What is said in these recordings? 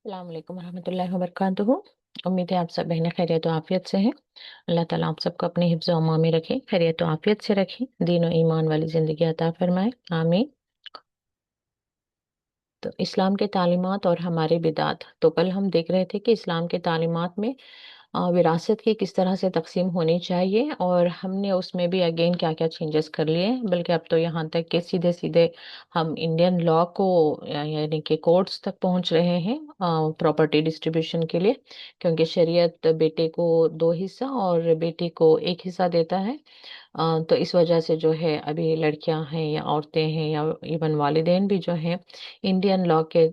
السلام علیکم ورحمۃ اللہ وبرکاتہ۔ امید ہے آپ سب بہنیں خیریت و عافیت سے ہیں۔ اللہ تعالیٰ آپ سب کو اپنے حفظ و امان میں رکھے، خیریت و عافیت سے رکھے، دین و ایمان والی زندگی عطا فرمائے، آمین۔ تو اسلام کے تعلیمات اور ہمارے بدعات، تو کل ہم دیکھ رہے تھے کہ اسلام کے تعلیمات میں وراثت کی کس طرح سے تقسیم ہونی چاہیے، اور ہم نے اس میں بھی اگین کیا کیا چینجز کر لیے، بلکہ اب تو یہاں تک کہ سیدھے سیدھے ہم انڈین لا کو یعنی کہ کورٹس تک پہنچ رہے ہیں پراپرٹی ڈسٹریبیوشن کے لیے، کیونکہ شریعت بیٹے کو دو حصہ اور بیٹی کو ایک حصہ دیتا ہے۔ تو اس وجہ سے جو ہے ابھی لڑکیاں ہیں یا عورتیں ہیں یا ایون والدین بھی جو ہیں انڈین لا کے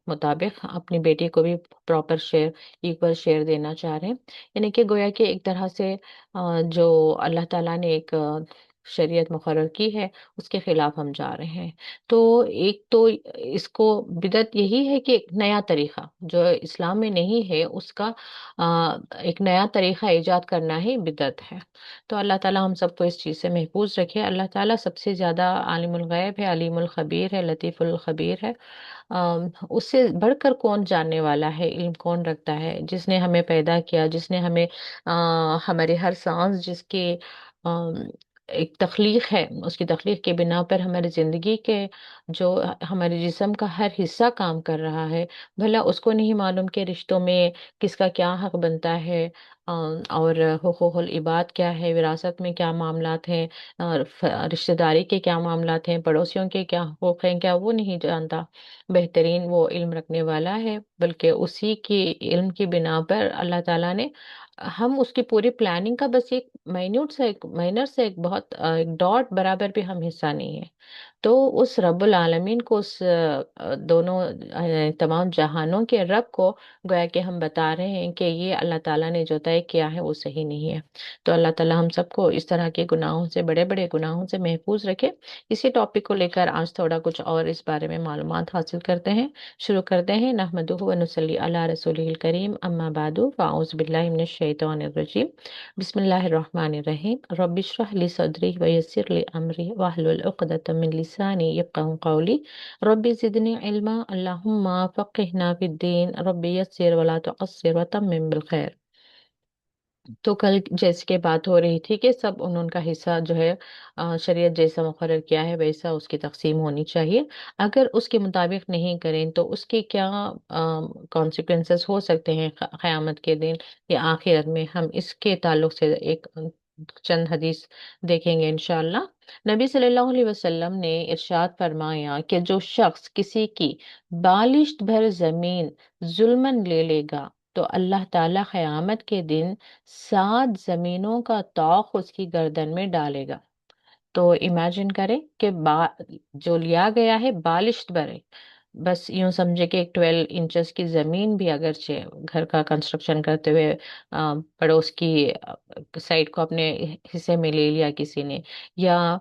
مطابق اپنی بیٹی کو بھی پراپر شیئر، ایکول شیئر دینا چاہ رہے ہیں۔ یعنی کہ گویا کہ ایک طرح سے جو اللہ تعالیٰ نے ایک شریعت مقرر کی ہے اس کے خلاف ہم جا رہے ہیں۔ تو ایک تو اس کو بدعت یہی ہے کہ ایک نیا طریقہ جو اسلام میں نہیں ہے اس کا ایک نیا طریقہ ایجاد کرنا ہی بدعت ہے۔ تو اللہ تعالیٰ ہم سب کو اس چیز سے محفوظ رکھے۔ اللہ تعالیٰ سب سے زیادہ عالم الغیب ہے، علیم الخبیر ہے، لطیف الخبیر ہے۔ اس سے بڑھ کر کون جاننے والا ہے، علم کون رکھتا ہے؟ جس نے ہمیں پیدا کیا، جس نے ہمیں ہمارے ہر سانس جس کے آم، ایک تخلیق ہے، اس کی تخلیق کے بنا پر ہماری زندگی کے جو ہمارے جسم کا ہر حصہ کام کر رہا ہے، بھلا اس کو نہیں معلوم کہ رشتوں میں کس کا کیا حق بنتا ہے، اور حقوق العباد کیا ہے، وراثت میں کیا معاملات ہیں، اور رشتہ داری کے کیا معاملات ہیں، پڑوسیوں کے کیا حقوق ہیں، کیا وہ نہیں جانتا؟ بہترین وہ علم رکھنے والا ہے، بلکہ اسی کی علم کی بنا پر اللہ تعالیٰ نے ہم اس کی پوری پلاننگ کا بس ایک مائنیوٹ سے ایک مائنر سے ایک بہت ایک ڈاٹ برابر بھی ہم حصہ نہیں ہے۔ تو اس رب العالمین کو، اس دونوں تمام جہانوں کے رب کو گویا کہ ہم بتا رہے ہیں کہ یہ اللہ تعالیٰ نے جو طے کیا ہے وہ صحیح نہیں ہے۔ تو اللہ تعالیٰ ہم سب کو اس طرح کے گناہوں سے، بڑے بڑے گناہوں سے محفوظ رکھے۔ اسی ٹاپک کو لے کر آج تھوڑا کچھ اور اس بارے میں معلومات حاصل کرتے ہیں، شروع کرتے ہیں۔ نحمدہ و نصلی علی رسولہ الکریم، اما بعد فاعوذ باللہ من الشیطان الرجیم، بسم اللہ الرحمن الرحیم۔ رب اشرح لی صدری ویسر لی امری واحلل عقدۃ من لسانی یفقہوا قولی، رب زدنی علما، اللہم فقہنا فی الدین، رب یسر ولا تعسر وتمم بالخیر۔ تو کل جیسے کہ بات ہو رہی تھی کہ سب ان کا حصہ جو ہے شریعت جیسا مقرر کیا ہے ویسا اس کی تقسیم ہونی چاہیے۔ اگر اس کے مطابق نہیں کریں تو اس کے کیا کانسیکوینسز ہو سکتے ہیں قیامت کے دن یا آخرت میں، ہم اس کے تعلق سے ایک چند حدیث دیکھیں گے انشاءاللہ۔ نبی صلی اللہ علیہ وسلم نے ارشاد فرمایا کہ جو شخص کسی کی بالشت بھر زمین ظلمن لے لے گا تو اللہ تعالی قیامت کے دن 7 زمینوں کا طوق اس کی گردن میں ڈالے گا۔ تو امیجن کریں کہ جو لیا گیا ہے بالشت بھر ہے، بس یوں سمجھے کہ ایک 12 انچز کی زمین بھی اگرچہ گھر کا کنسٹرکشن کرتے ہوئے پڑوس کی سائڈ کو اپنے حصے میں لے لیا کسی نے، یا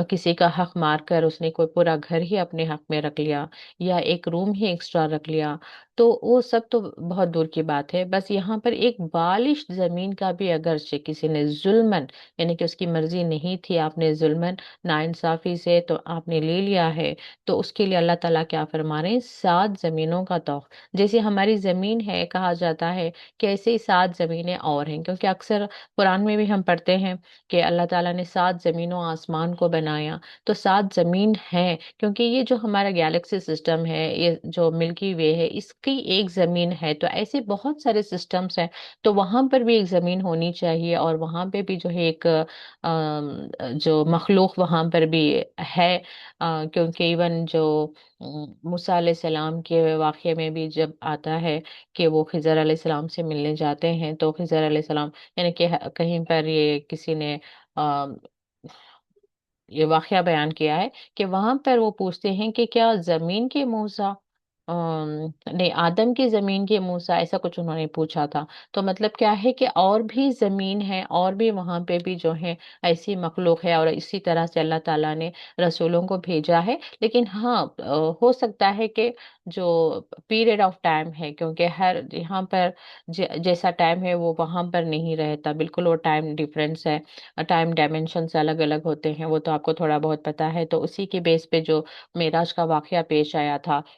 کسی کا حق مار کر اس نے کوئی پورا گھر ہی اپنے حق میں رکھ لیا، یا ایک روم ہی ایکسٹرا رکھ لیا، تو وہ سب تو بہت دور کی بات ہے۔ بس یہاں پر ایک بالشت زمین کا بھی اگرچہ کسی نے ظلمن، یعنی کہ اس کی مرضی نہیں تھی، آپ نے ظلمن ناانصافی سے تو آپ نے لے لیا ہے، تو اس کے لیے اللہ تعالیٰ کیا فرما رہے ہیں؟ 7 زمینوں کا طوق۔ جیسے ہماری زمین ہے کہا جاتا ہے کہ ایسے ہی 7 زمینیں اور ہیں، کیونکہ اکثر قرآن میں بھی ہم پڑھتے ہیں کہ اللہ تعالیٰ نے 7 زمینوں آسمان کو بنایا، تو 7 زمین ہے، کیونکہ یہ جو ہمارا گیلیکسی سسٹم ہے، یہ جو ملکی وے ہے، اس کی ایک زمین ہے، تو ایسے بہت سارے سسٹمز ہیں، تو وہاں پر بھی ایک زمین ہونی چاہیے، اور وہاں پہ بھی جو ہے ایک جو مخلوق وہاں پر بھی ہے، کیونکہ ایون جو موسیٰ علیہ السلام کے واقعے میں بھی جب آتا ہے کہ وہ خضر علیہ السلام سے ملنے جاتے ہیں، تو خضر علیہ السلام یعنی کہ کہیں پر یہ کسی نے یہ واقعہ بیان کیا ہے کہ وہاں پر وہ پوچھتے ہیں کہ کیا زمین کے موسیٰ، نہیں آدم کی زمین کے موسیٰ، ایسا کچھ انہوں نے پوچھا تھا۔ تو مطلب کیا ہے کہ اور بھی زمین ہے، اور بھی وہاں پہ بھی جو ہے ایسی مخلوق ہے، اور اسی طرح سے اللہ تعالیٰ نے رسولوں کو بھیجا ہے۔ لیکن ہاں ہو سکتا ہے کہ جو پیریڈ آف ٹائم ہے، کیونکہ ہر یہاں پر جیسا ٹائم ہے وہ وہاں پر نہیں رہتا، بالکل وہ ٹائم ڈیفرنس ہے، ٹائم ڈائمینشنس الگ الگ ہوتے ہیں، وہ تو آپ کو تھوڑا بہت پتا ہے۔ تو اسی کے بیس پہ جو معراج کا واقعہ پیش آیا تھا،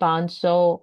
500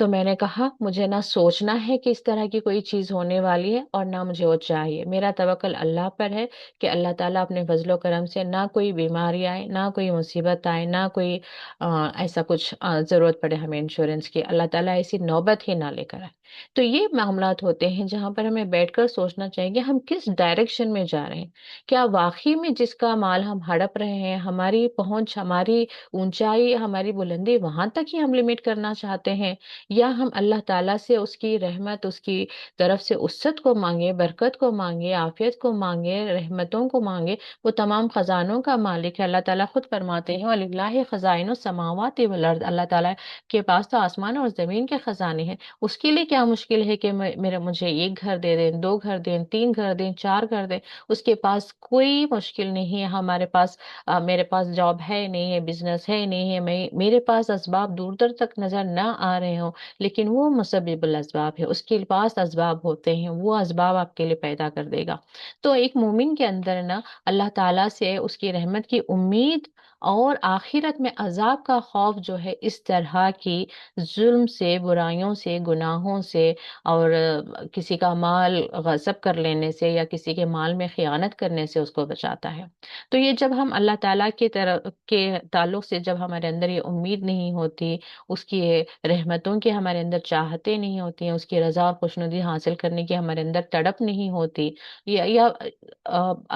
تو میں نے کہا مجھے نہ سوچنا ہے کہ اس طرح کی کوئی چیز ہونے والی ہے، اور نہ مجھے وہ چاہیے. میرا توکل اللہ پر ہے کہ اللہ تعالیٰ اپنے فضل و کرم سے نہ کوئی بیماری آئے، نہ کوئی مصیبت آئے، نہ کوئی ایسا کچھ ضرورت پڑے ہمیں انشورنس کی، اللہ تعالیٰ ایسی نوبت ہی نہ لے کر آئے. تو یہ معاملات ہوتے ہیں جہاں پر ہمیں بیٹھ کر سوچنا چاہیے کہ ہم کس ڈائریکشن میں جا رہے ہیں. کیا واقعی میں جس کا مال ہم ہڑپ رہے ہیں، ہماری پہنچ، ہماری اونچائی، ہماری بلندی وہاں تک ہی ہم لمٹ کرنا چاہتے ہیں، یا ہم اللہ تعالیٰ سے اس کی رحمت، اس کی طرف سے وسعت کو مانگے، برکت کو مانگے، عافیت کو مانگے، رحمتوں کو مانگے. وہ تمام خزانوں کا مالک ہے. اللہ تعالیٰ خود فرماتے ہیں وَلِلَّهِ خَزَائِنُ السَّمَاوَاتِ وَالْأَرْضِ، اللہ تعالیٰ کے پاس تو آسمان اور زمین کے خزانے ہیں. اس کے لیے کیا مشکل ہے کہ مجھے ایک گھر دے دیں، دو گھر دیں، تین گھر دیں، چار گھر دیں. اس کے پاس کوئی مشکل نہیں ہے. ہمارے پاس میرے پاس جاب ہے نہیں ہے، بزنس ہے نہیں ہے، میرے پاس اسباب دور دور تک نظر نہ آ رہے ہوں، لیکن وہ مسبب الاسباب ہے. اس کے پاس اسباب ہوتے ہیں، وہ اسباب آپ کے لیے پیدا کر دے گا. تو ایک مومن کے اندر نا اللہ تعالیٰ سے اس کی رحمت کی امید اور آخرت میں عذاب کا خوف جو ہے، اس طرح کی ظلم سے، برائیوں سے، گناہوں سے، اور کسی کا مال غصب کر لینے سے یا کسی کے مال میں خیانت کرنے سے اس کو بچاتا ہے. تو یہ جب ہم اللہ تعالیٰ کی طرف کے تعلق سے جب ہمارے اندر یہ امید نہیں ہوتی، اس کی رحمتوں کی ہمارے اندر چاہتے نہیں ہوتی ہیں، اس کی رضا اور خوشنودی حاصل کرنے کی ہمارے اندر تڑپ نہیں ہوتی، یا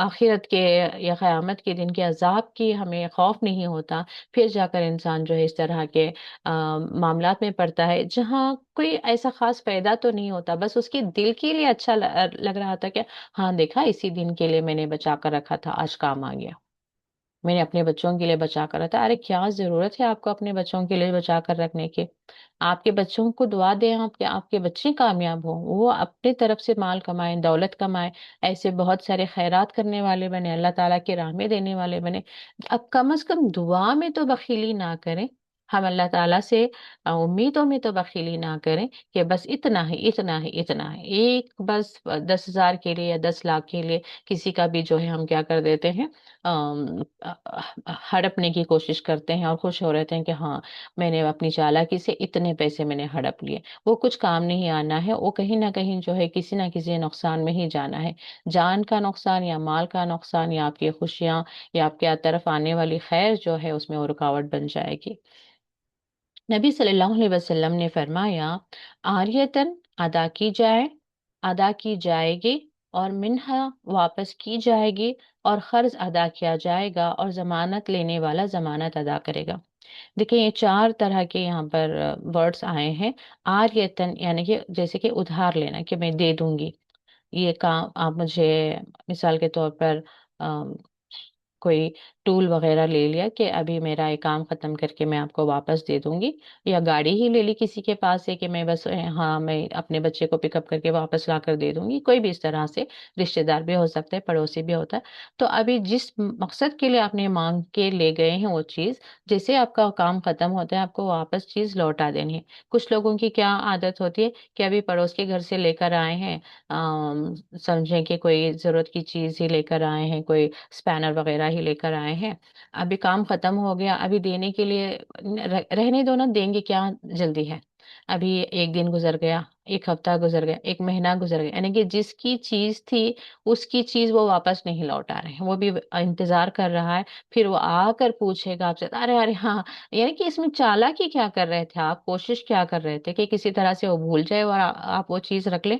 آخرت کے یا قیامت کے دن کے عذاب کی ہمیں خوف نہیں ہوتا، پھر جا کر انسان جو ہے اس طرح کے معاملات میں پڑتا ہے جہاں کوئی ایسا خاص فائدہ تو نہیں ہوتا، بس اس کے دل کے لیے اچھا لگ رہا تھا کہ ہاں دیکھا اسی دن کے لیے میں نے بچا کر رکھا تھا، آج کام آ گیا، میں نے اپنے بچوں کے لیے بچا کر رکھا تھا. ارے کیا ضرورت ہے آپ کو اپنے بچوں کے لیے بچا کر رکھنے کی؟ آپ کے بچوں کو دعا دیں، آپ کے بچے کامیاب ہوں، وہ اپنے طرف سے مال کمائیں، دولت کمائیں، ایسے بہت سارے خیرات کرنے والے بنے، اللہ تعالیٰ کی راہ میں دینے والے بنے. اب کم از کم دعا میں تو بخیلی نہ کریں. ہم اللہ تعالیٰ سے امیدوں میں تو بخیلی نہ کریں کہ بس اتنا ہے، اتنا ہے، اتنا ہے. ایک بس 10,000 کے لیے یا 10 لاکھ کے لیے کسی کا بھی جو ہے ہم کیا کر دیتے ہیں، ہڑپنے کی کوشش کرتے ہیں اور خوش ہو رہتے ہیں کہ ہاں میں نے اپنی چالاکی سے اتنے پیسے میں نے ہڑپ لیے. وہ کچھ کام نہیں آنا ہے، وہ کہیں نہ کہیں جو ہے کسی نہ کسی نقصان میں ہی جانا ہے. جان کا نقصان یا مال کا نقصان یا آپ کی خوشیاں یا آپ کے طرف آنے والی خیر جو ہے اس میں وہ رکاوٹ بن جائے گی. نبی صلی اللہ علیہ وسلم نے فرمایا آریتن ادا کی جائے، ادا کی جائے گی، اور منہا واپس کی جائے گی، اور قرض ادا کیا جائے گا، اور ضمانت لینے والا ضمانت ادا کرے گا. دیکھیں یہ چار طرح کے یہاں پر ورڈز آئے ہیں. آریتن یعنی کہ جیسے کہ ادھار لینا، کہ میں دے دوں گی یہ کام آپ مجھے، مثال کے طور پر کوئی ٹول وغیرہ لے لیا کہ ابھی میرا یہ کام ختم کر کے میں آپ کو واپس دے دوں گی، یا گاڑی ہی لے لی کسی کے پاس سے کہ میں بس ہاں میں اپنے بچے کو پک اپ کر کے واپس لا کر دے دوں گی. کوئی بھی اس طرح سے رشتہ دار بھی ہو سکتا ہے، پڑوسی بھی ہوتا ہے. تو ابھی جس مقصد کے لیے آپ نے مانگ کے لے گئے ہیں وہ چیز، جیسے آپ کا کام ختم ہوتا ہے آپ کو واپس چیز لوٹا دینی ہے. کچھ لوگوں کی کیا عادت ہوتی ہے کہ ابھی پڑوس کے گھر سے لے کر آئے ہیں، سمجھیں کہ کوئی ضرورت کی چیز ہی لے کر آئے ہیں، کوئی اسپینر وغیرہ ہی لے کر آئے ہیں، ابھی کام ختم ہو گیا، ابھی دینے کے لیے رہنے دو نا، دیں گے کیا جلدی ہے. ابھی ایک دن گزر گیا، ایک ہفتہ گزر گیا، ایک مہینہ گزر گیا، یعنی کہ جس کی چیز تھی اس کی چیز وہ واپس نہیں لوٹا رہے ہیں، وہ بھی انتظار کر رہا ہے. پھر وہ آ کر پوچھے گا آپ سے، ارے ارے ہاں، یعنی کہ اس میں چالاکی کیا کر رہے تھے آپ، کوشش کیا کر رہے تھے کہ کسی طرح سے وہ بھول جائے اور آپ وہ چیز رکھ لیں.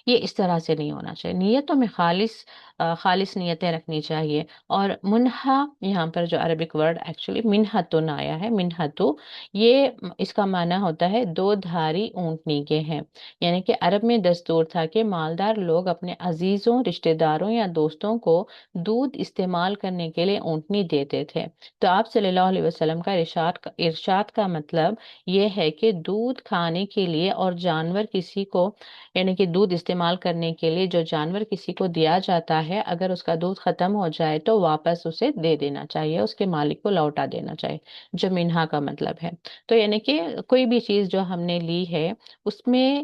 یہ اس طرح سے نہیں ہونا چاہیے. نیتوں میں خالص نیتیں رکھنی چاہیے. اور منہا یہاں پر جو عربک ورڈ ایکچولی منہتن آیا ہے، منہتو، یہ اس کا معنی ہوتا ہے دو دھاری اونٹنی کے ہیں. یعنی کہ عرب میں دستور تھا کہ مالدار لوگ اپنے عزیزوں، رشتہ داروں یا دوستوں کو دودھ استعمال کرنے کے لیے اونٹنی دیتے تھے. تو آپ صلی اللہ علیہ وسلم کا ارشاد کا مطلب یہ ہے کہ دودھ کھانے کے لیے اور جانور کسی کو، یعنی کہ دودھ استعمال کرنے کے لیے جو جانور کسی کو دیا جاتا ہے، اگر اس کا دودھ ختم ہو جائے تو واپس اسے دے دینا چاہیے، اس کے مالک کو لوٹا دینا چاہیے، جو منہا کا مطلب ہے. تو یعنی کہ کوئی بھی چیز جو ہم نے لی ہے اس میں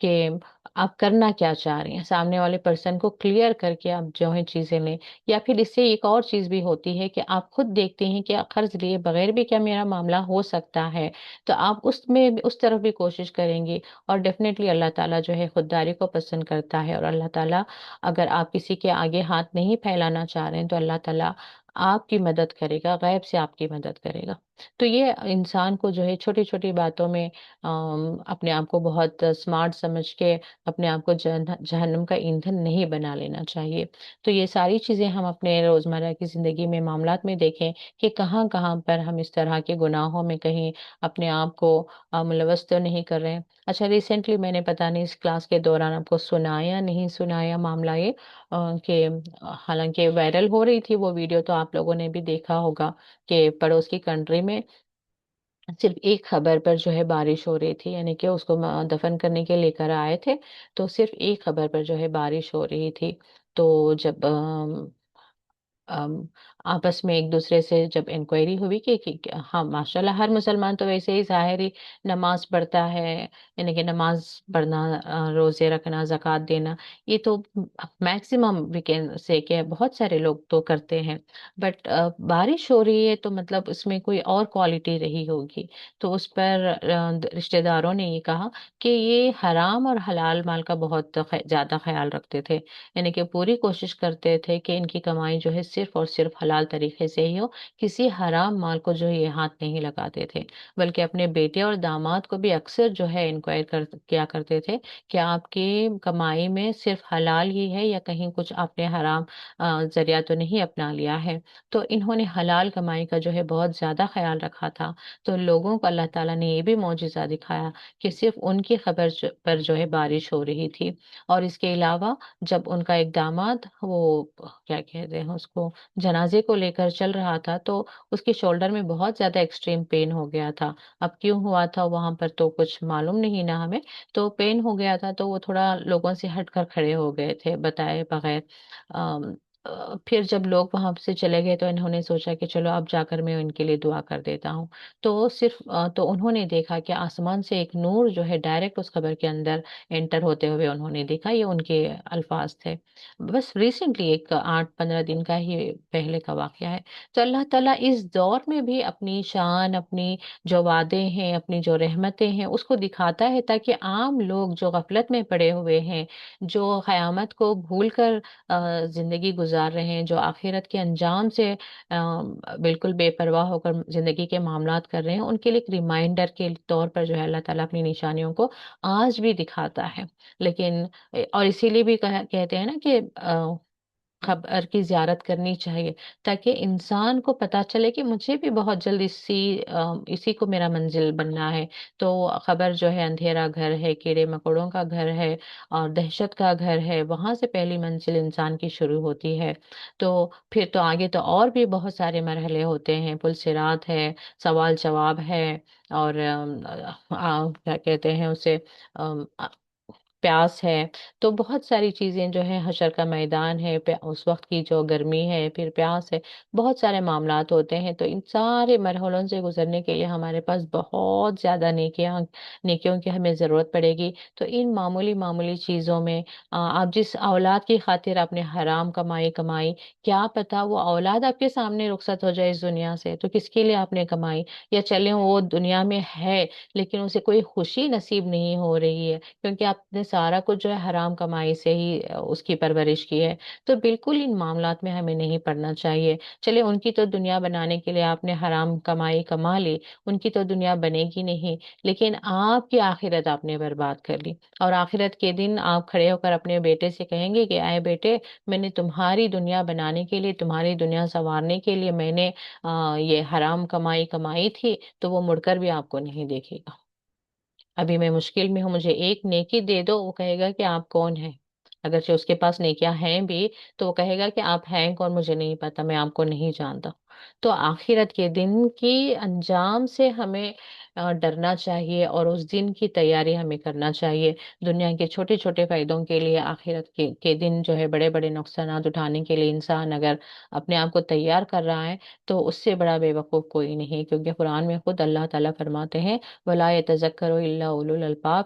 کہ آپ کرنا کیا چاہ رہے ہیں، سامنے والے پرسن کو کلیئر کر کے آپ جو ہے چیزیں لیں۔ یا پھر اس سے ایک اور چیز بھی ہوتی ہے کہ آپ خود دیکھتے ہیں کہ قرض لیے بغیر بھی کیا میرا معاملہ ہو سکتا ہے، تو آپ اس میں اس طرف بھی کوشش کریں گے۔ اور ڈیفینیٹلی اللہ تعالیٰ جو ہے خودداری کو پسند کرتا ہے، اور اللہ تعالیٰ اگر آپ کسی کے آگے ہاتھ نہیں پھیلانا چاہ رہے ہیں تو اللہ تعالیٰ آپ کی مدد کرے گا، غیب سے آپ کی مدد کرے گا۔ تو یہ انسان کو جو ہے چھوٹی چھوٹی باتوں میں اپنے آپ کو بہت اسمارٹ سمجھ کے اپنے آپ کو جہنم کا ایندھن نہیں بنا لینا چاہیے۔ تو یہ ساری چیزیں ہم اپنے روزمرہ کی زندگی میں معاملات میں دیکھیں کہ کہاں کہاں پر ہم اس طرح کے گناہوں میں کہیں اپنے آپ کو ملوث تو نہیں کر رہے ہیں۔ اچھا، ریسنٹلی میں نے پتہ نہیں اس کلاس کے دوران آپ کو سنایا نہیں سنایا معاملہ یہ کہ حالانکہ وائرل ہو رہی تھی وہ ویڈیو، تو آپ لوگوں نے بھی دیکھا ہوگا کہ پڑوس کی کنٹری میں صرف ایک خبر پر جو ہے بارش ہو رہی تھی، یعنی کہ اس کو دفن کرنے کے لے کر آئے تھے، تو صرف ایک خبر پر جو ہے بارش ہو رہی تھی۔ تو جب ام، آپس میں ایک دوسرے سے جب انکوائری ہوئی کہ ہاں ماشاءاللہ ہر مسلمان تو ویسے ہی ظاہری نماز پڑھتا ہے، یعنی کہ نماز پڑھنا، روزے رکھنا، زکوٰۃ دینا، یہ تو میکسیمم ویکینڈ سے کہ بہت سارے لوگ تو کرتے ہیں، بٹ بارش ہو رہی ہے تو مطلب اس میں کوئی اور کوالٹی رہی ہوگی۔ تو اس پر رشتہ داروں نے یہ کہا کہ یہ حرام اور حلال مال کا بہت زیادہ خیال رکھتے تھے، یعنی کہ پوری کوشش کرتے تھے کہ ان کی کمائی جو ہے صرف اور صرف حلال طریقے سے ہی ہو، کسی حرام مال کو جو یہ ہاتھ نہیں لگاتے تھے، بلکہ اپنے بیٹے اور داماد کو بھی اکثر جو ہے انکوائر کیا کرتے تھے کہ آپ کی کمائی میں صرف حلال ہی ہے یا کہیں کچھ آپ نے حرام ذریعہ تو نہیں اپنا لیا ہے۔ تو انہوں نے حلال کمائی کا جو ہے بہت زیادہ خیال رکھا تھا۔ تو لوگوں کو اللہ تعالیٰ نے یہ بھی معجزہ دکھایا کہ صرف ان کی خبر پر جو ہے بارش ہو رہی تھی، اور اس کے علاوہ جب ان کا ایک داماد وہ کیا کہتے ہیں اس کو جنازے کو لے کر چل رہا تھا، تو اس کے شولڈر میں بہت زیادہ ایکسٹریم پین ہو گیا تھا۔ اب کیوں ہوا تھا وہاں پر تو کچھ معلوم نہیں نا ہمیں، تو پین ہو گیا تھا تو وہ تھوڑا لوگوں سے ہٹ کر کھڑے ہو گئے تھے بتائے بغیر۔ پھر جب لوگ وہاں سے چلے گئے تو انہوں نے سوچا کہ چلو اب جا کر میں ان کے لیے دعا کر دیتا ہوں۔ تو صرف تو انہوں نے دیکھا کہ آسمان سے ایک نور جو ہے ڈائریکٹ اس قبر کے اندر انٹر ہوتے ہوئے انہوں نے دیکھا، یہ ان کے الفاظ تھے۔ بس ریسنٹلی ایک 8-15 دن کا ہی پہلے کا واقعہ ہے۔ تو اللہ تعالیٰ اس دور میں بھی اپنی شان، اپنی جو وعدے ہیں، اپنی جو رحمتیں ہیں اس کو دکھاتا ہے، تاکہ عام لوگ جو غفلت میں پڑے ہوئے ہیں، جو قیامت کو بھول کر زندگی گزار رہے ہیں، جو آخرت کے انجام سے بالکل بے پرواہ ہو کر زندگی کے معاملات کر رہے ہیں، ان کے لیے ایک ریمائنڈر کے طور پر جو ہے اللہ تعالیٰ اپنی نشانیوں کو آج بھی دکھاتا ہے۔ لیکن اور اسی لیے بھی کہتے ہیں نا کہ قبر کی زیارت کرنی چاہیے، تاکہ انسان کو پتا چلے کہ مجھے بھی بہت جلد اسی کو میرا منزل بننا ہے۔ تو قبر جو ہے اندھیرا گھر ہے، کیڑے مکوڑوں کا گھر ہے، اور دہشت کا گھر ہے، وہاں سے پہلی منزل انسان کی شروع ہوتی ہے۔ تو پھر تو آگے تو اور بھی بہت سارے مرحلے ہوتے ہیں، پل صراط ہے، سوال جواب ہے، اور کیا کہتے ہیں اسے، پیاس ہے۔ تو بہت ساری چیزیں جو ہے، حشر کا میدان ہے، اس وقت کی جو گرمی ہے، پھر پیاس ہے، بہت سارے معاملات ہوتے ہیں۔ تو ان سارے مرحلوں سے گزرنے کے لیے ہمارے پاس بہت زیادہ نیکیوں کی ہمیں ضرورت پڑے گی۔ تو ان معمولی معمولی چیزوں میں آپ جس اولاد کی خاطر آپ نے حرام کمائی، کیا پتا وہ اولاد آپ کے سامنے رخصت ہو جائے اس دنیا سے، تو کس کے لیے آپ نے کمائی؟ یا چلیں وہ دنیا میں ہے لیکن اسے کوئی خوشی نصیب نہیں ہو رہی ہے، کیونکہ آپ نے سارا کچھ جو ہے حرام کمائی سے ہی اس کی پرورش کی ہے۔ تو بالکل ان معاملات میں ہمیں نہیں پڑنا چاہیے۔ چلے ان کی تو دنیا بنانے کے لیے آپ نے حرام کمائی کما لی، ان کی تو دنیا بنے گی نہیں، لیکن آپ کی آخرت آپ نے برباد کر لی، اور آخرت کے دن آپ کھڑے ہو کر اپنے بیٹے سے کہیں گے کہ اے بیٹے، میں نے تمہاری دنیا بنانے کے لیے، تمہاری دنیا سنوارنے کے لیے میں نے یہ حرام کمائی تھی، تو وہ مڑ کر بھی آپ کو نہیں دیکھے گا۔ ابھی میں مشکل میں ہوں، مجھے ایک نیکی دے دو، وہ کہے گا کہ آپ کون ہیں؟ اگرچہ اس کے پاس نیکیاں ہیں بھی تو وہ کہے گا کہ آپ ہیں کون، مجھے نہیں پتا، میں آپ کو نہیں جانتا۔ تو آخرت کے دن کی انجام سے ہمیں ڈرنا چاہیے، اور اس دن کی تیاری ہمیں کرنا چاہیے۔ دنیا کے چھوٹے چھوٹے فائدوں کے لیے آخرت کے دن جو ہے بڑے بڑے نقصانات اٹھانے کے لیے انسان اگر اپنے آپ کو تیار کر رہا ہے تو اس سے بڑا بے وقوف کوئی نہیں، کیونکہ قرآن میں خود اللہ تعالیٰ فرماتے ہیں وَلَا يَتَذَكَّرُ إِلَّا أُولُو الْأَلْبَابِ،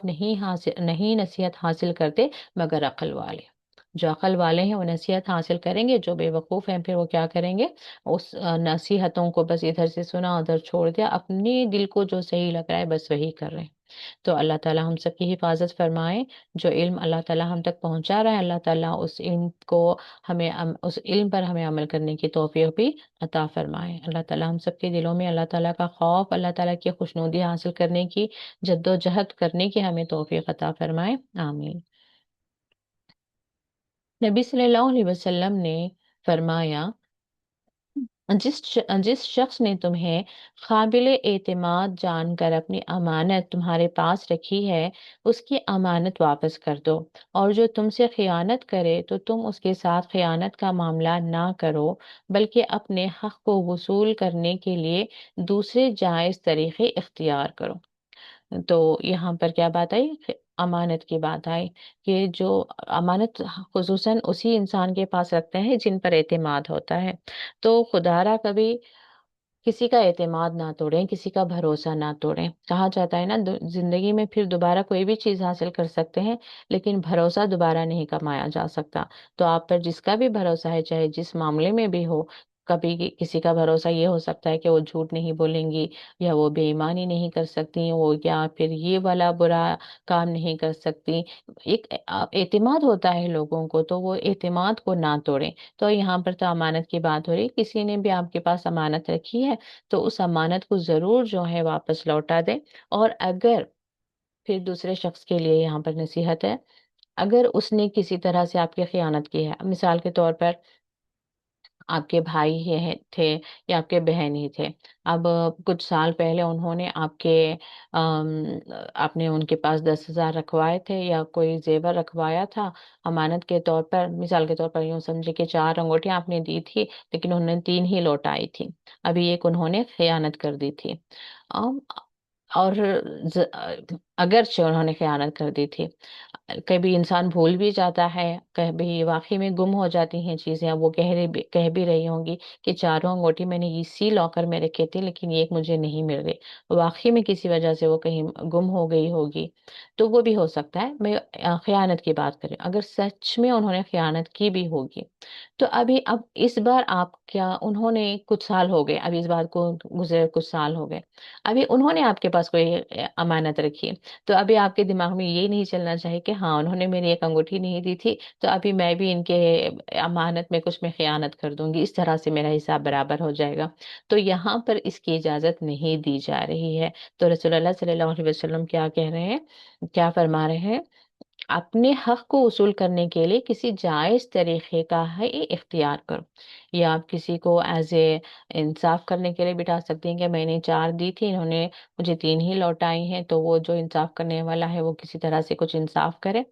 نہیں نصیحت حاصل کرتے مگر عقل والے۔ جو عقل والے ہیں وہ نصیحت حاصل کریں گے، جو بے وقوف ہیں پھر وہ کیا کریں گے؟ اس نصیحتوں کو بس ادھر سے سنا ادھر چھوڑ دیا، اپنے دل کو جو صحیح لگ رہا ہے بس وہی کر رہے ہیں۔ تو اللہ تعالیٰ ہم سب کی حفاظت فرمائے۔ جو علم اللہ تعالیٰ ہم تک پہنچا رہا ہے، اللہ تعالیٰ اس علم کو ہمیں اس علم پر ہمیں عمل کرنے کی توفیق بھی عطا فرمائے۔ اللہ تعالیٰ ہم سب کے دلوں میں اللہ تعالیٰ کا خوف، اللہ تعالیٰ کی خوشنودی حاصل کرنے کی جد و جہد کرنے کی ہمیں توفیق عطا فرمائے، آمین۔ نبی صلی اللہ علیہ وسلم نے فرمایا جس شخص نے تمہیں قابل اعتماد جان کر اپنی امانت تمہارے پاس رکھی ہے، اس کی امانت واپس کر دو، اور جو تم سے خیانت کرے تو تم اس کے ساتھ خیانت کا معاملہ نہ کرو، بلکہ اپنے حق کو وصول کرنے کے لیے دوسرے جائز طریقے اختیار کرو۔ تو یہاں پر کیا بات آئی؟ امانت کی بات آئی کہ جو امانت خصوصاً اسی انسان کے پاس رکھتے ہیں جن پر اعتماد ہوتا ہے۔ تو خدا را کبھی کسی کا اعتماد نہ توڑیں، کسی کا بھروسہ نہ توڑیں۔ کہا جاتا ہے نا زندگی میں پھر دوبارہ کوئی بھی چیز حاصل کر سکتے ہیں، لیکن بھروسہ دوبارہ نہیں کمایا جا سکتا۔ تو آپ پر جس کا بھی بھروسہ ہے، چاہے جس معاملے میں بھی ہو، کبھی کسی کا بھروسہ یہ ہو سکتا ہے کہ وہ جھوٹ نہیں بولیں گی، یا وہ بے ایمانی نہیں کر سکتی، وہ یا پھر یہ والا برا کام نہیں کر سکتی۔ ایک اعتماد ہوتا ہے لوگوں کو، تو وہ اعتماد کو نہ توڑیں۔ تو یہاں پر تو امانت کی بات ہو رہی، کسی نے بھی آپ کے پاس امانت رکھی ہے تو اس امانت کو ضرور جو ہے واپس لوٹا دیں۔ اور اگر پھر دوسرے شخص کے لیے یہاں پر نصیحت ہے، اگر اس نے کسی طرح سے آپ کی خیانت کی ہے، مثال کے طور پر آپ کے بھائی تھے یا آپ کے بہن ہی تھے، اب کچھ سال پہلے انہوں نے آم، آپ نے ان کے پاس 10,000 رکھوائے تھے یا کوئی زیور رکھوایا تھا امانت کے طور پر، مثال کے طور پر یوں سمجھے کہ 4 انگوٹیاں آپ نے دی تھی لیکن انہوں نے 3 ہی لوٹائی تھی، ابھی ایک انہوں نے خیانت کر دی تھی۔ آم، اور اگرچہ انہوں نے خیانت کر دی تھی، کبھی انسان بھول بھی جاتا ہے، کبھی واقعی میں گم ہو جاتی ہیں چیزیں، اب وہ کہہ بھی رہی ہوں گی کہ چاروں انگوٹی میں نے اسی لاکر میں رکھے تھے لیکن ایک مجھے نہیں مل رہی، واقعی میں کسی وجہ سے وہ کہیں گم ہو گئی ہوگی، تو وہ بھی ہو سکتا ہے۔ میں خیانت کی بات کریں، اگر سچ میں انہوں نے خیانت کی بھی ہوگی تو اب اس بار آپ کیا، انہوں نے کچھ سال ہو گئے، ابھی اس بات کو گزرے کچھ سال ہو گئے، ابھی انہوں نے آپ کے پاس کوئی امانت رکھی، تو ابھی آپ کے دماغ میں یہ نہیں چلنا چاہیے کہ ہاں انہوں نے میری ایک انگوٹھی نہیں دی تھی تو ابھی میں بھی ان کے امانت میں کچھ میں خیانت کر دوں گی، اس طرح سے میرا حساب برابر ہو جائے گا۔ تو یہاں پر اس کی اجازت نہیں دی جا رہی ہے۔ تو رسول اللہ صلی اللہ علیہ وسلم کیا کہہ رہے ہیں، کیا فرما رہے ہیں؟ اپنے حق کو وصول کرنے کے لیے کسی جائز طریقے کا ہے اختیار کرو، یا آپ کسی کو ایز اے انصاف کرنے کے لیے بٹھا سکتے ہیں کہ میں نے 4 دی تھی، انہوں نے مجھے 3 ہی لوٹائی ہیں، تو وہ جو انصاف کرنے والا ہے وہ کسی طرح سے کچھ انصاف کرے۔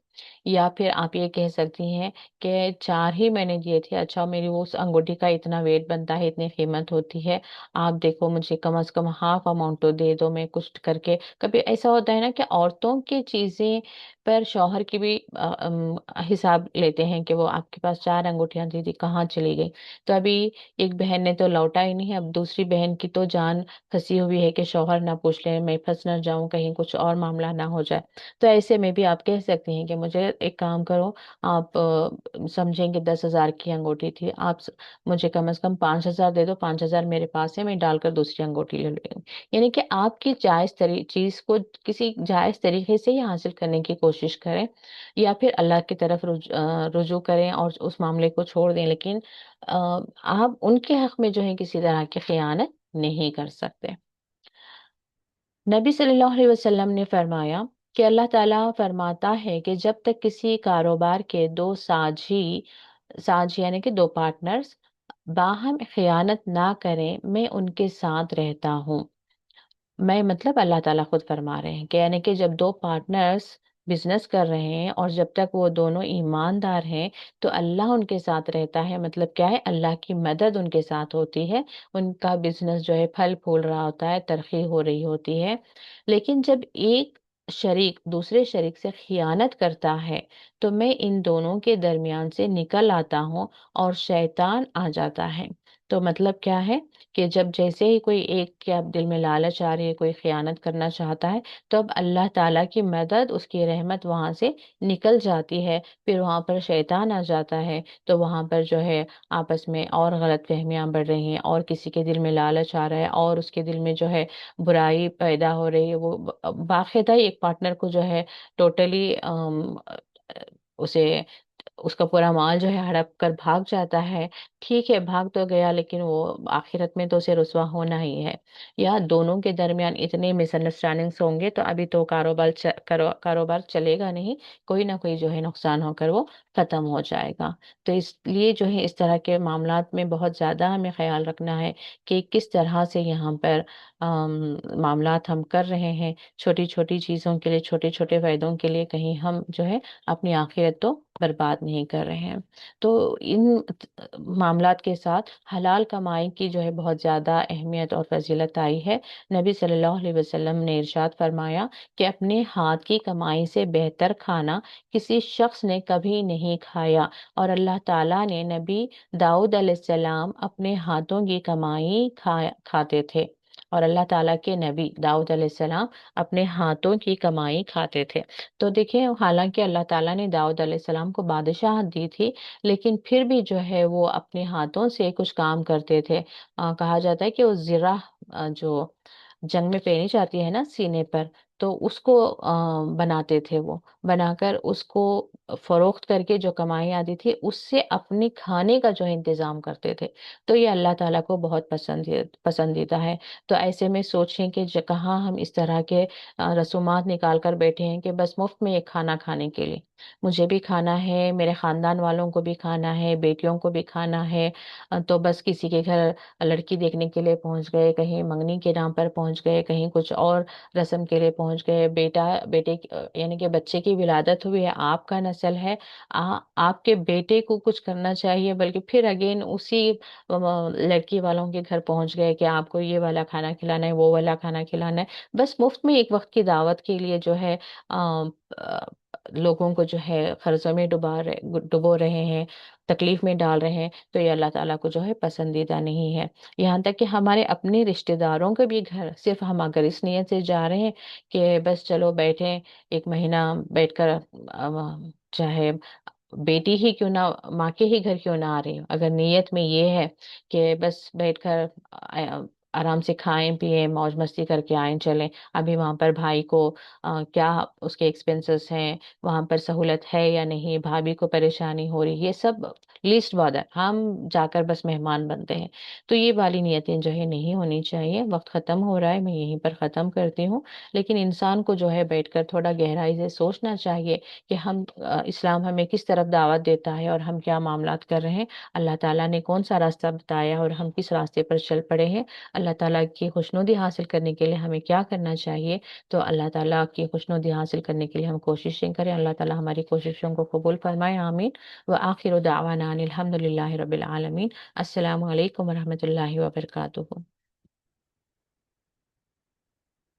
یا پھر آپ یہ کہہ سکتی ہیں کہ 4 ہی میں نے دیے تھے، اچھا میری وہ اس انگوٹھی کا اتنا ویٹ بنتا ہے، اتنی قیمت ہوتی ہے، آپ دیکھو مجھے کم از کم ہاف اماؤنٹ تو دے دو، میں کچھ کر کے۔ کبھی ایسا ہوتا ہے نا کہ عورتوں کی چیزیں پر شوہر کی بھی حساب لیتے ہیں کہ وہ آپ کے پاس 4 انگوٹھیاں دی تھی کہاں چلی گئی، تو ابھی ایک بہن نے تو لوٹا ہی نہیں ہے، اب دوسری بہن کی تو جان پھنسی ہوئی ہے کہ شوہر نہ پوچھ لے، میں پھنس نہ جاؤں، کہیں کچھ اور معاملہ نہ ہو جائے۔ تو ایسے میں بھی آپ کہہ سکتے ہیں کہ مجھے ایک کام کرو، آپ سمجھیں کہ 10,000 کی انگوٹھی تھی، آپ مجھے کم از کم 5,000 دے دو، 5,000 میرے پاس ہے، میں ڈال کر دوسری انگوٹھی لے لوں، یعنی کہ آپ کی جائز چیز کو کسی جائز طریقے سے ہی حاصل کرنے کی کوشش کریں، یا پھر اللہ کی طرف رجوع کریں اور اس معاملے کو چھوڑ دیں، لیکن آپ ان کے حق میں جو ہے کسی طرح کی خیانت نہیں کر سکتے۔ نبی صلی اللہ علیہ وسلم نے فرمایا کہ اللہ تعالیٰ فرماتا ہے کہ جب تک کسی کاروبار کے 2 ساج یعنی کہ 2 پارٹنرز باہم خیانت نہ کریں، میں ان کے ساتھ رہتا ہوں۔ میں مطلب اللہ تعالیٰ خود فرما رہے ہیں کہ یعنی کہ جب 2 پارٹنرز بزنس کر رہے ہیں اور جب تک وہ دونوں ایماندار ہیں تو اللہ ان کے ساتھ رہتا ہے، مطلب کیا ہے، اللہ کی مدد ان کے ساتھ ہوتی ہے، ان کا بزنس جو ہے پھل پھول رہا ہوتا ہے، ترقی ہو رہی ہوتی ہے۔ لیکن جب ایک شریک دوسرے شریک سے خیانت کرتا ہے تو میں ان دونوں کے درمیان سے نکل آتا ہوں اور شیطان آ جاتا ہے۔ تو مطلب کیا ہے کہ جب جیسے ہی کوئی ایک کے اب دل میں لالچ آ رہی ہے، کوئی خیانت کرنا چاہتا ہے، تو اب اللہ تعالیٰ کی مدد، اس کی رحمت وہاں سے نکل جاتی ہے، پھر وہاں پر شیطان آ جاتا ہے، تو وہاں پر جو ہے آپس میں اور غلط فہمیاں بڑھ رہی ہیں، اور کسی کے دل میں لالچ آ رہا ہے، اور اس کے دل میں جو ہے برائی پیدا ہو رہی ہے، وہ باقاعدہ ہی ایک پارٹنر کو جو ہے ٹوٹلی اسے اس کا پورا مال جو ہے ہڑپ کر بھاگ جاتا ہے۔ ٹھیک ہے، بھاگ تو گیا لیکن وہ آخرت میں تو اسے رسوا ہونا ہی ہے۔ یا دونوں کے درمیان اتنے مس انڈرسٹینڈنگس ہوں گے تو ابھی تو کاروبار چلے گا نہیں، کوئی نہ کوئی جو ہے نقصان ہو کر وہ ختم ہو جائے گا۔ تو اس لیے جو ہے اس طرح کے معاملات میں بہت زیادہ ہمیں خیال رکھنا ہے کہ کس طرح سے یہاں پر معاملات ہم کر رہے ہیں، چھوٹی چھوٹی چیزوں کے لیے، چھوٹے چھوٹے فائدوں کے لیے کہیں ہم جو ہے اپنی آخرت تو برباد نہیں کر رہے ہیں۔ تو ان معاملات کے ساتھ حلال کمائی کی جو ہے بہت زیادہ اہمیت اور فضیلت آئی ہے۔ نبی صلی اللہ علیہ وسلم نے ارشاد فرمایا کہ اپنے ہاتھ کی کمائی سے بہتر کھانا کسی شخص نے کبھی نہیں کھایا، اور اللہ تعالیٰ نے نبی داؤد علیہ السلام اپنے ہاتھوں کی کمائی کھاتے تھے، اور اللہ تعالیٰ کے نبی داؤد علیہ السلام اپنے ہاتھوں کی کمائی کھاتے تھے۔ تو دیکھیں، حالانکہ اللہ تعالیٰ نے داؤد علیہ السلام کو بادشاہت دی تھی، لیکن پھر بھی جو ہے وہ اپنے ہاتھوں سے کچھ کام کرتے تھے۔ کہا جاتا ہے کہ وہ زرہ جو جنگ میں پہنی جاتی ہے نا سینے پر، تو اس کو بناتے تھے، وہ بنا کر اس کو فروخت کر کے جو کمائی آتی تھی اس سے اپنے کھانے کا جو ہے انتظام کرتے تھے۔ تو یہ اللہ تعالیٰ کو بہت پسندیدہ ہے۔ تو ایسے میں سوچیں کہ کہاں ہم اس طرح کے رسومات نکال کر بیٹھے ہیں کہ بس مفت میں ایک کھانا کھانے کے لیے مجھے بھی کھانا ہے، میرے خاندان والوں کو بھی کھانا ہے، بیٹیوں کو بھی کھانا ہے، تو بس کسی کے گھر لڑکی دیکھنے کے لیے پہنچ گئے، کہیں منگنی کے نام پر پہنچ گئے، کہیں کچھ اور رسم کے لیے پہنچ گئے، یعنی کہ بچے کی ولادت ہوئی ہے، آپ کا نسل ہے، آپ کے بیٹے کو کچھ کرنا چاہیے، بلکہ پھر اگین اسی لڑکی والوں کے گھر پہنچ گئے کہ آپ کو یہ والا کھانا کھلانا ہے، وہ والا کھانا کھلانا ہے، بس مفت میں ایک وقت کی دعوت کے لیے جو ہے لوگوں کو جو ہے قرضوں میں ڈبو رہے ہیں، تکلیف میں ڈال رہے ہیں۔ تو یہ اللہ تعالیٰ کو جو ہے پسندیدہ نہیں ہے۔ یہاں تک کہ ہمارے اپنے رشتہ داروں کے بھی گھر صرف ہم اگر اس نیت سے جا رہے ہیں کہ بس چلو بیٹھیں ایک مہینہ بیٹھ کر، چاہے بیٹی ہی کیوں نہ، ماں کے ہی گھر کیوں نہ آ رہی ہو، اگر نیت میں یہ ہے کہ بس بیٹھ کر آرام سے کھائیں پیئیں موج مستی کر کے آئیں چلیں، ابھی وہاں پر بھائی کو کیا اس کے ایکسپنسز ہیں، وہاں پر سہولت ہے یا نہیں، بھابھی کو پریشانی ہو رہی، یہ سب لیسٹ بادر ہم جا کر بس مہمان بنتے ہیں۔ تو یہ والی نیتیں جو ہے نہیں ہونی چاہیے۔ وقت ختم ہو رہا ہے، میں یہیں پر ختم کرتی ہوں، لیکن انسان کو جو ہے بیٹھ کر تھوڑا گہرائی سے سوچنا چاہیے کہ ہم اسلام ہمیں کس طرف دعوت دیتا ہے اور ہم کیا معاملات کر رہے ہیں، اللہ تعالیٰ نے کون سا راستہ بتایا اور ہم کس راستے پر چل پڑے ہیں، اللہ تعالیٰ کی خوشنودی حاصل کرنے کے لیے ہمیں کیا کرنا چاہیے۔ تو اللہ تعالیٰ کی خوشنودی حاصل کرنے کے لیے ہم کوششیں کریں، اللہ تعالیٰ ہماری کوششوں کو قبول فرمائے، آمین۔ وآخر دعوانا ان الحمد للہ رب العالمین۔ السلام علیکم ورحمۃ اللہ وبرکاتہ۔